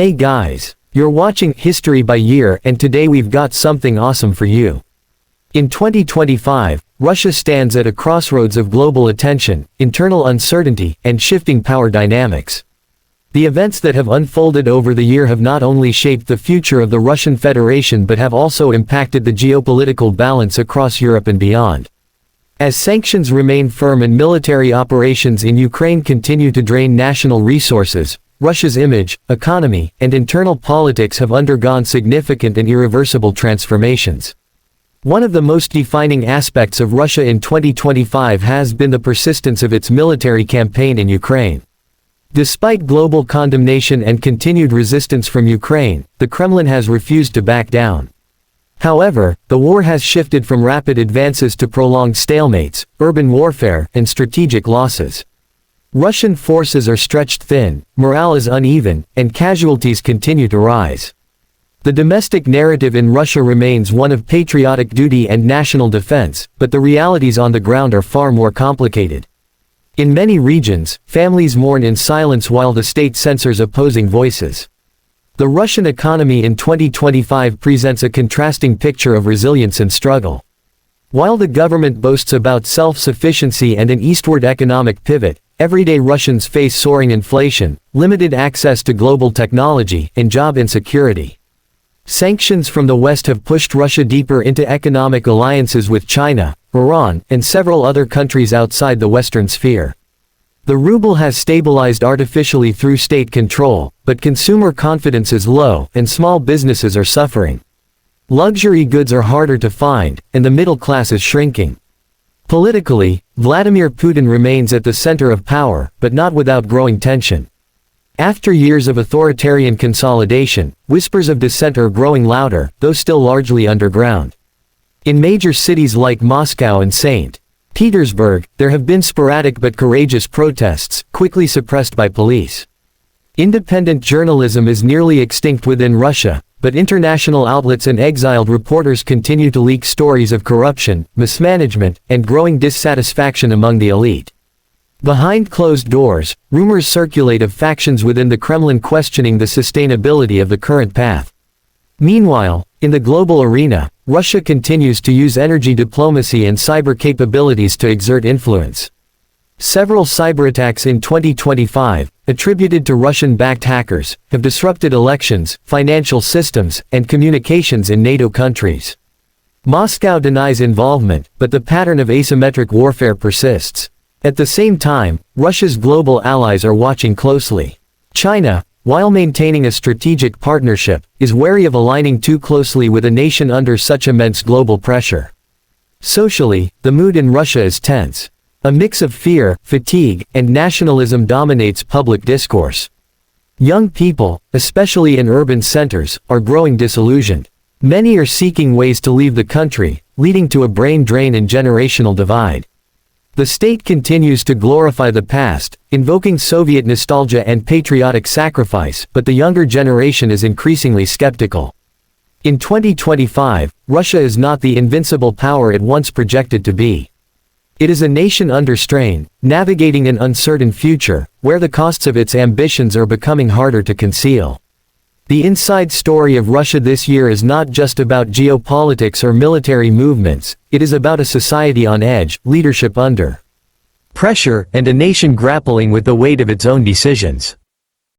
Hey guys, you're watching History by Year, and today we've got something awesome for you. In 2025, Russia stands at a crossroads of global attention, internal uncertainty, and shifting power dynamics. The events that have unfolded over the year have not only shaped the future of the Russian Federation but have also impacted the geopolitical balance across Europe and beyond. As sanctions remain firm and military operations in Ukraine continue to drain national resources, Russia's image, economy, and internal politics have undergone significant and irreversible transformations. One of the most defining aspects of Russia in 2025 has been the persistence of its military campaign in Ukraine. Despite global condemnation and continued resistance from Ukraine, the Kremlin has refused to back down. However, the war has shifted from rapid advances to prolonged stalemates, urban warfare, and strategic losses. Russian forces are stretched thin, morale is uneven, and casualties continue to rise. The domestic narrative in Russia remains one of patriotic duty and national defense, but the realities on the ground are far more complicated. In many regions, families mourn in silence while the state censors opposing voices. The Russian economy in 2025 presents a contrasting picture of resilience and struggle. While the government boasts about self-sufficiency and an eastward economic pivot, everyday Russians face soaring inflation, limited access to global technology, and job insecurity. Sanctions from the West have pushed Russia deeper into economic alliances with China, Iran, and several other countries outside the Western sphere. The ruble has stabilized artificially through state control, but consumer confidence is low, and small businesses are suffering. Luxury goods are harder to find, and the middle class is shrinking. Politically, Vladimir Putin remains at the center of power, but not without growing tension. After years of authoritarian consolidation, whispers of dissent are growing louder, though still largely underground. In major cities like Moscow and St. Petersburg, there have been sporadic but courageous protests, quickly suppressed by police. Independent journalism is nearly extinct within Russia, but international outlets and exiled reporters continue to leak stories of corruption, mismanagement, and growing dissatisfaction among the elite. Behind closed doors, rumors circulate of factions within the Kremlin questioning the sustainability of the current path. Meanwhile, in the global arena, Russia continues to use energy diplomacy and cyber capabilities to exert influence. Several cyberattacks in 2025, attributed to Russian-backed hackers, have disrupted elections, financial systems, and communications in NATO countries. Moscow denies involvement, but the pattern of asymmetric warfare persists. At the same time, Russia's global allies are watching closely. China, while maintaining a strategic partnership, is wary of aligning too closely with a nation under such immense global pressure. Socially, the mood in Russia is tense. A mix of fear, fatigue, and nationalism dominates public discourse. Young people, especially in urban centers, are growing disillusioned. Many are seeking ways to leave the country, leading to a brain drain and generational divide. The state continues to glorify the past, invoking Soviet nostalgia and patriotic sacrifice, but the younger generation is increasingly skeptical. In 2025, Russia is not the invincible power it once projected to be. It is a nation under strain, navigating an uncertain future, where the costs of its ambitions are becoming harder to conceal. The inside story of Russia this year is not just about geopolitics or military movements, it is about a society on edge, leadership under pressure, and a nation grappling with the weight of its own decisions.